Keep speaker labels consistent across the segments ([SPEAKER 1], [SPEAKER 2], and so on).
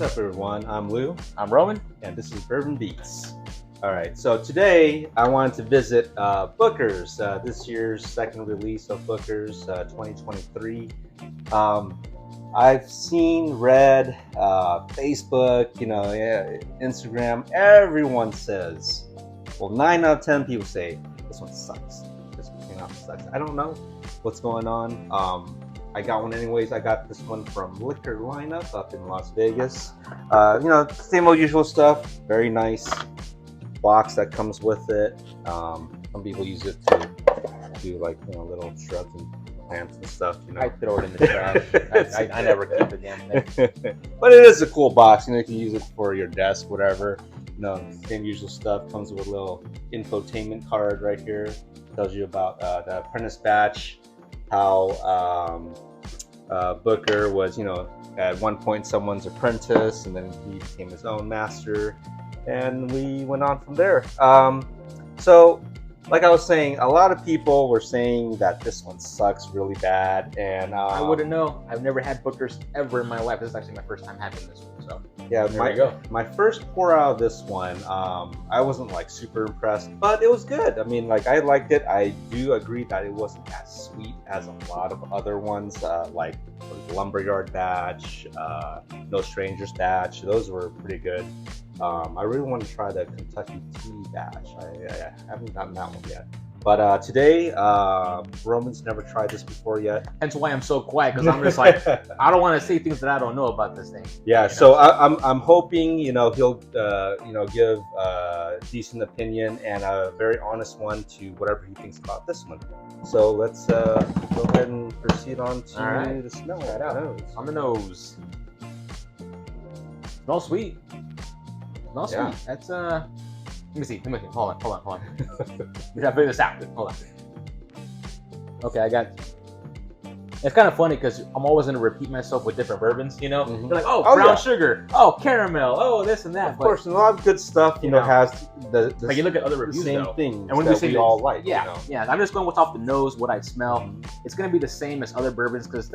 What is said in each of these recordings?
[SPEAKER 1] up, everyone? I'm Lou,
[SPEAKER 2] I'm Roman.
[SPEAKER 1] and this is Bourbon Beats. All right, so today I wanted to visit Booker's, this year's second release of Booker's 2023. I've seen, read, Facebook, Instagram, everyone says, well, 9 out of 10 people say, this one sucks. This one sucks. I don't know what's going on. I got one anyways. I got this one from Liquor Lineup up in Las Vegas. Same old usual stuff. Very nice box that comes with it. Some people use it to do little shrubs and plants and stuff.
[SPEAKER 2] I throw it in the trash. I never keep the damn thing.
[SPEAKER 1] But it is a cool box. You can use it for your desk, whatever. Same usual stuff. Comes with a little infotainment card right here. Tells you about the Apprentice batch. How Booker was, at one point someone's apprentice, and then he became his own master, and we went on from there. So, like I was saying, a lot of people were saying that this one sucks really bad, and
[SPEAKER 2] I wouldn't know. I've never had Booker's ever in my life. This is actually my first time having this one. So
[SPEAKER 1] yeah,
[SPEAKER 2] there you go.
[SPEAKER 1] My first pour out of this one, I wasn't super impressed, but it was good. I I liked it. I do agree that it wasn't as sweet as a lot of other ones, like Lumberyard batch, No Strangers batch. Those were pretty good. I really want to try the Kentucky Tea batch. I haven't gotten that one yet. But today, Roman's never tried this before yet.
[SPEAKER 2] Hence why I'm so quiet, because I'm just like, I don't want to say things that I don't know about this thing.
[SPEAKER 1] Yeah, so I'm hoping he'll give a decent opinion and a very honest one to whatever he thinks about this one. So let's go ahead and proceed on to the smell.
[SPEAKER 2] Right out. On the nose. Smells sweet. Smells sweet. That's Let me see. Hold on. We gotta figure this out. Hold on. Okay, I got. It's kind of funny because I'm always gonna repeat myself with different bourbons. You're like, brown sugar, caramel, this and that.
[SPEAKER 1] Of course, a lot of good stuff. Has the
[SPEAKER 2] like you look at other reviews,
[SPEAKER 1] same things,
[SPEAKER 2] and when
[SPEAKER 1] that we all like.
[SPEAKER 2] Yeah. I'm just going what's off the nose, what I smell. It's gonna be the same as other bourbons because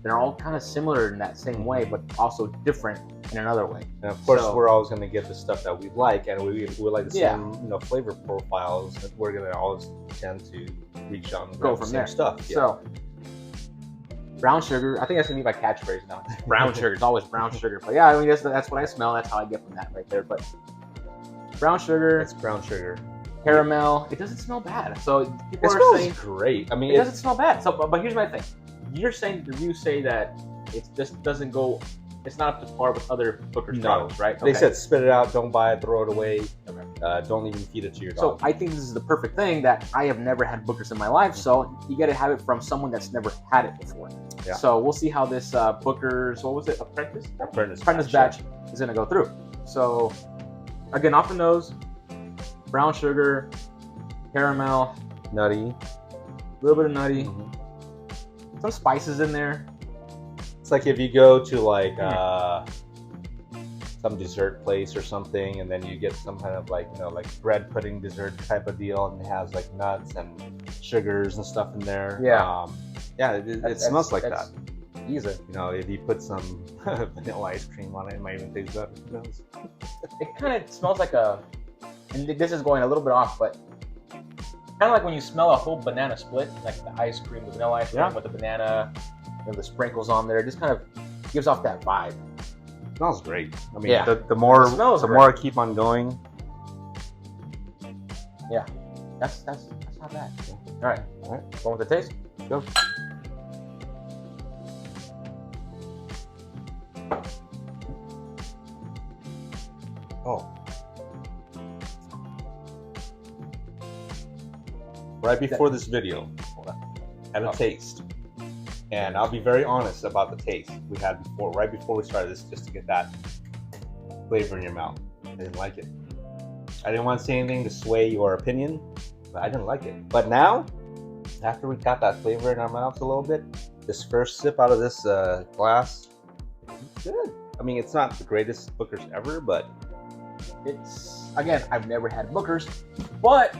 [SPEAKER 2] they're all kind of similar in that same way, but also different in another way.
[SPEAKER 1] And of course, we're always going to get the stuff that we like, and we like the same flavor profiles. That we're going to always tend to reach on
[SPEAKER 2] go from there
[SPEAKER 1] stuff. Yeah.
[SPEAKER 2] So brown sugar, I think that's gonna be my catchphrase now. Brown sugar, it's always brown sugar. But yeah, that's what I smell. That's how I get from that right there. But brown sugar,
[SPEAKER 1] it's brown sugar.
[SPEAKER 2] Caramel. It doesn't smell bad. So people
[SPEAKER 1] are saying great.
[SPEAKER 2] It doesn't smell bad. So, but here's my thing. You're saying the reviews say that it just doesn't go. It's not up to par with other Booker's products, right?
[SPEAKER 1] They said spit it out, don't buy it, throw it away, don't even feed it to your dog.
[SPEAKER 2] So I think this is the perfect thing that I have never had Booker's in my life, so you got to have it from someone that's never had it before. Yeah. So we'll see how this Booker's, what was it, Apprentice batch is going to go through. So again, off the nose, brown sugar, caramel,
[SPEAKER 1] nutty,
[SPEAKER 2] a little bit of nutty, some spices in there.
[SPEAKER 1] It's like if you go to some dessert place or something, and then you get some kind of bread pudding dessert type of deal, and it has nuts and sugars and stuff in there.
[SPEAKER 2] Yeah,
[SPEAKER 1] it smells like that.
[SPEAKER 2] Easy.
[SPEAKER 1] If you put some vanilla ice cream on it, it might even taste better. Who knows?
[SPEAKER 2] It kind of smells like and this is going a little bit off, but kind of like when you smell a whole banana split, like the ice cream, the vanilla ice cream with the banana. The sprinkles on there, it just kind of gives off that vibe.
[SPEAKER 1] It smells great. The more I keep on going.
[SPEAKER 2] Yeah, that's not bad. All right. Going with the taste.
[SPEAKER 1] Go. Right before this video, had a taste. And I'll be very honest about the taste we had right before we started this, just to get that flavor in your mouth. I didn't like it. I didn't want to say anything to sway your opinion, but I didn't like it. But now, after we got that flavor in our mouths a little bit, this first sip out of this glass, it's good. It's not the greatest Booker's ever, but
[SPEAKER 2] it's, again, I've never had Booker's, but,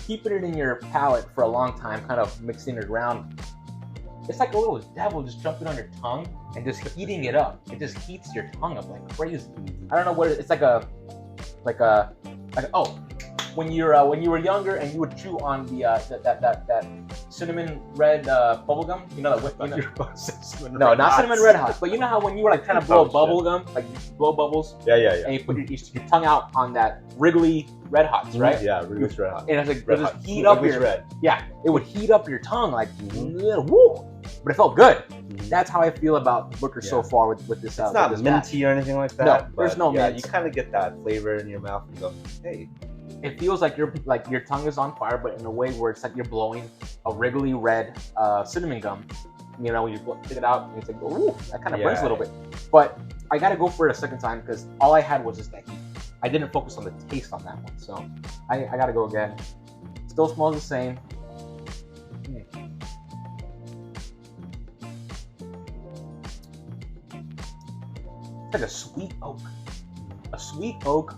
[SPEAKER 2] keeping it in your palate for a long time, kind of mixing it around, it's like a little devil just jumping on your tongue and just heating it up. It just heats your tongue up like crazy. I don't know what it's like oh, when you were younger and you would chew on the that cinnamon red bubble gum, you know that no, not cinnamon red hot, but you know how when you were like trying to blow bubble gum, like you blow bubbles, and you put your tongue out on that Wrigley Red Hots, right?
[SPEAKER 1] Yeah, Wrigley's Red Hot.
[SPEAKER 2] And it's like just heat up your
[SPEAKER 1] red.
[SPEAKER 2] Yeah, it would heat up your tongue like woo, but it felt good. That's how I feel about Booker so far with this.
[SPEAKER 1] It's not minty or anything like that.
[SPEAKER 2] No, there's no mint.
[SPEAKER 1] You kind of get that flavor in your mouth and go, hey.
[SPEAKER 2] It feels like your tongue is on fire, but in a way where it's like you're blowing a Wrigley Red cinnamon gum. You know, when you take it out, and it's like, ooh, that kind of burns a little bit. But I got to go for it a second time because all I had was just that heat. I didn't focus on the taste on that one, so I got to go again. Still smells the same. It's like a sweet oak. A sweet oak.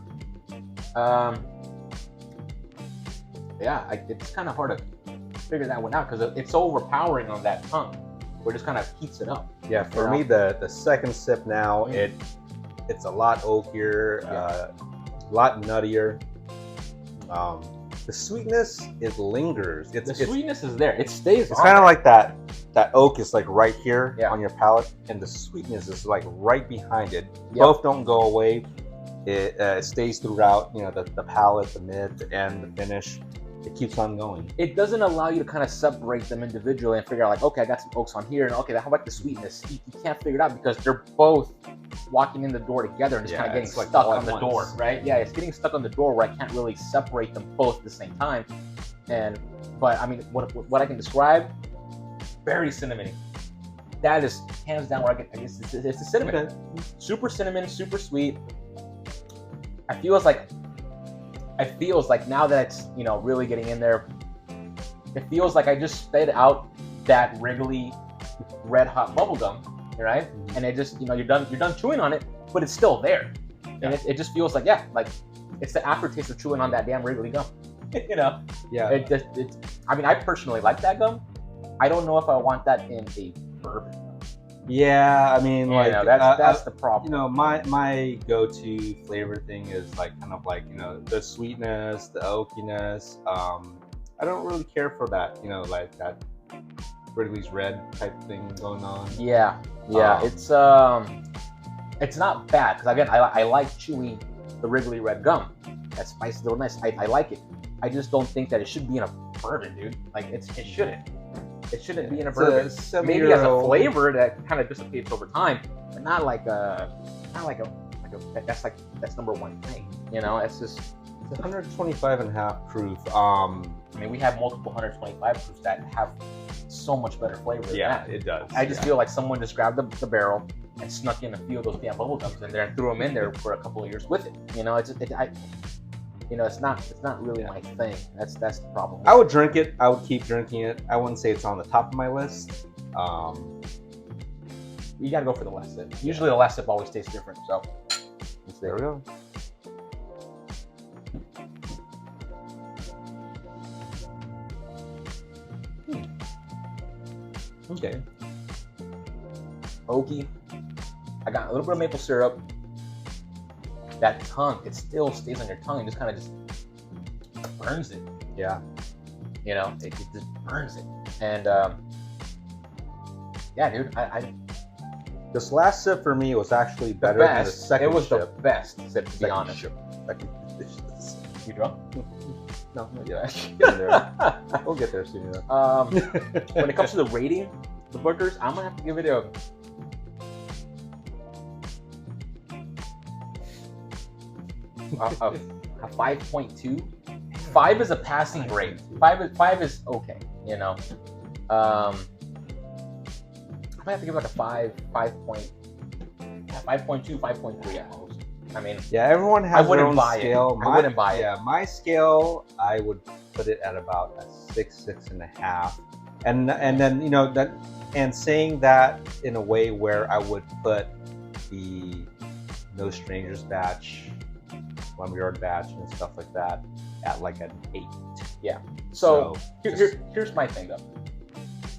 [SPEAKER 2] Yeah, it's kind of hard to figure that one out because it's so overpowering on that tongue, where it just kind of heats it up.
[SPEAKER 1] Yeah, for me, the second sip now, it's a lot oakier, a lot nuttier. The sweetness, it lingers.
[SPEAKER 2] The sweetness is there. It stays.
[SPEAKER 1] It's kind of like that oak is like right here on your palate, and the sweetness is like right behind it. Yep. Both don't go away. It stays throughout. You know, the palate, the mid, the end, the finish. It keeps on going.
[SPEAKER 2] It doesn't allow you to kind of separate them individually and figure out like, okay, I got some oaks on here, and okay, how about the sweetness? You can't figure it out because they're both walking in the door together and just kind of getting stuck on the door, right? Yeah, it's getting stuck on the door where I can't really separate them both at the same time. But I mean, what I can describe, very cinnamony. That is hands down where I guess it's the cinnamon. Okay. Super cinnamon, super sweet. I feels like now that it's, you know, really getting in there, it feels like I just spit out that Wrigley Red Hot bubble gum, right? And it just, you know, you're done chewing on it, but it's still there. And it just feels like, like it's the aftertaste of chewing on that damn Wrigley gum. You know? Yeah. I mean, I personally like that gum. I don't know if I want that in a bourbon.
[SPEAKER 1] Yeah, I mean, like,
[SPEAKER 2] that's the problem.
[SPEAKER 1] You know, my go-to flavor thing is like kind of like, you know, the sweetness, the oakiness. I don't really care for that, you know, like that Wrigley's Red type thing going on.
[SPEAKER 2] Yeah, it's not bad because again, I like chewing the Wrigley Red gum. That spice is a little nice. I like it. I just don't think that it should be in a bourbon, dude. Like it shouldn't. It shouldn't be in a bourbon. Maybe as a flavor that kind of dissipates over time, but not like that's number one thing. You know, it's just
[SPEAKER 1] it's 125.5 proof.
[SPEAKER 2] I mean, we have multiple 125 proofs that have so much better flavor.
[SPEAKER 1] Yeah, it does.
[SPEAKER 2] I just feel like someone just grabbed the barrel and snuck in a few of those damn bubble gums in there and threw them in there for a couple of years with it. You know, it's not really my thing. That's the problem.
[SPEAKER 1] I would drink it. I would keep drinking it. I wouldn't say it's on the top of my list.
[SPEAKER 2] You gotta go for the last sip. Usually the last sip always tastes different. So
[SPEAKER 1] there we go. Okay.
[SPEAKER 2] Oaky. I got a little bit of maple syrup. That tongue, it still stays on your tongue and just kind of just burns it.
[SPEAKER 1] Yeah.
[SPEAKER 2] You know, it just burns it. And yeah, dude, I
[SPEAKER 1] this last sip for me was actually better than the second.
[SPEAKER 2] It was
[SPEAKER 1] sip.
[SPEAKER 2] the best sip, to be honest. You drunk?
[SPEAKER 1] No, not yet. Get there. We'll get there soon enough.
[SPEAKER 2] When it comes to the rating, the Bookers, I'm gonna have to give it a 5.2. 5 is a passing grade. 5 is okay, you know. I might have to give it like a 5.2, 5.3 at most. I mean,
[SPEAKER 1] yeah, everyone has their own scale.
[SPEAKER 2] I wouldn't buy it.
[SPEAKER 1] Yeah, my scale, I would put it at about a 6.5. And then, you know, that, and saying that in a way where I would put the No Strangers batch, Lumberyard batch and stuff like that at like an 8.
[SPEAKER 2] Yeah. So here's my thing though.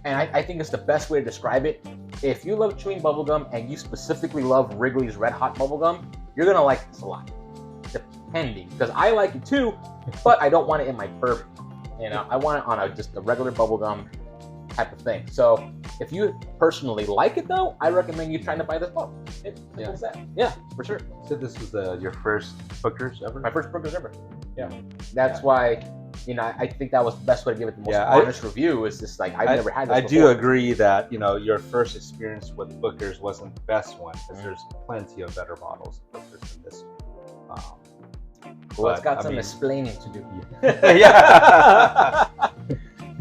[SPEAKER 2] and I think it's the best way to describe it. If you love chewing bubblegum and you specifically love Wrigley's Red Hot bubblegum, you're gonna like this a lot. Depending, because I like it too, but I don't want it in my bourbon. You know, I want it on just a regular bubblegum type of thing. So if you personally like it though, I recommend you trying to buy this bottle. Yeah, for sure.
[SPEAKER 1] You said this was your first Booker's ever?
[SPEAKER 2] My first Booker's ever. Yeah. That's why, you know, I think that was the best way to give it the most honest review. Is just like, I've never had this before.
[SPEAKER 1] Do agree that, you know, your first experience with Booker's wasn't the best one, because there's plenty of better bottles of Booker's than this one.
[SPEAKER 2] Well, it's got some explaining to do.
[SPEAKER 1] Yeah.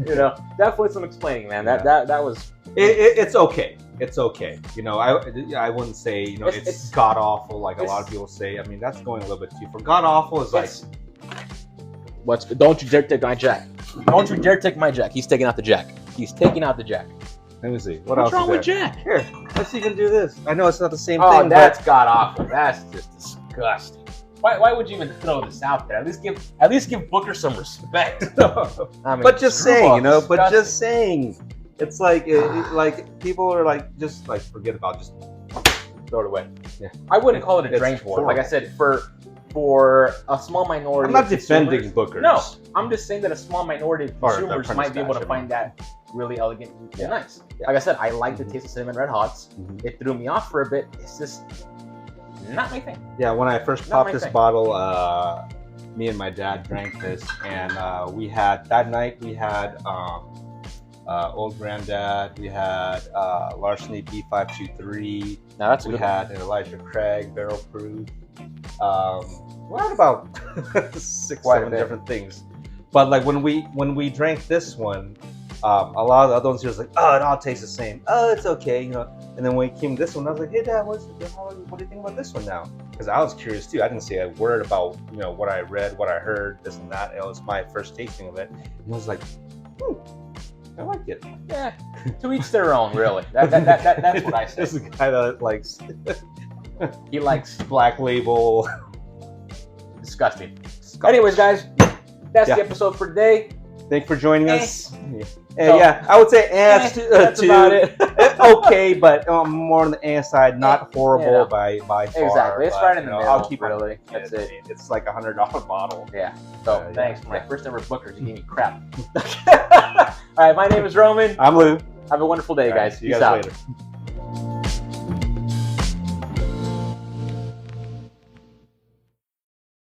[SPEAKER 2] You know, definitely some explaining, man. That was.
[SPEAKER 1] It's okay. It's okay. You know, I wouldn't say, you know, it's god awful like a lot of people say. I mean, that's going a little bit too far. God awful is like.
[SPEAKER 2] Don't you dare take my jack. Don't you dare take my jack. He's taking out the jack. He's taking out the jack.
[SPEAKER 1] Let me see.
[SPEAKER 2] What's wrong with Jack?
[SPEAKER 1] Here, let's see if you can do this. I know it's not the same thing.
[SPEAKER 2] Oh, that's god awful. That's just disgusting. Why would you even throw this out there? At least give Booker some respect. I mean,
[SPEAKER 1] but just saying, you know. But just saying, it's like like people are like just like forget about, just
[SPEAKER 2] throw it away.
[SPEAKER 1] Yeah,
[SPEAKER 2] I wouldn't call it a drain pour. Like I said, for a small minority.
[SPEAKER 1] I'm not defending Booker's.
[SPEAKER 2] No, I'm just saying that a small minority of consumers might be able to find that really elegant and nice. Yeah. Like I said, I like the taste of cinnamon Red Hots. It threw me off for a bit. It's just not my thing.
[SPEAKER 1] Yeah, when I first popped this bottle, me and my dad drank this, and we had that night. We had Old Granddad. We had Larceny EP5
[SPEAKER 2] Now that's
[SPEAKER 1] we had an Elijah Craig barrel proof. We had about 6-7 different things, but like when we drank this one, a lot of the other ones, he was like, "Oh, it all tastes the same. Oh, it's okay," you know. And then when it came to this one, I was like, "Hey, Dad, what do you think about this one now?" Because I was curious too. I didn't say a word about, you know, what I read, what I heard, this and that. It was my first tasting of it, and I was like, I like it.
[SPEAKER 2] Yeah, to each their own, really. That's what I say.
[SPEAKER 1] This is a guy that likes.
[SPEAKER 2] He likes
[SPEAKER 1] Black Label.
[SPEAKER 2] Disgusting. Anyways, guys, that's the episode for today.
[SPEAKER 1] Thanks for joining us. I would say that's about it. Okay, but more on the side, not horrible by far.
[SPEAKER 2] Exactly, it's right in the middle. I'll keep it. That's it.
[SPEAKER 1] It's like $100 bottle.
[SPEAKER 2] Yeah. So thanks for my first ever Booker's. You gave me crap. All right, my name is Roman.
[SPEAKER 1] I'm Lou.
[SPEAKER 2] Have a wonderful day, guys.
[SPEAKER 1] See you guys later.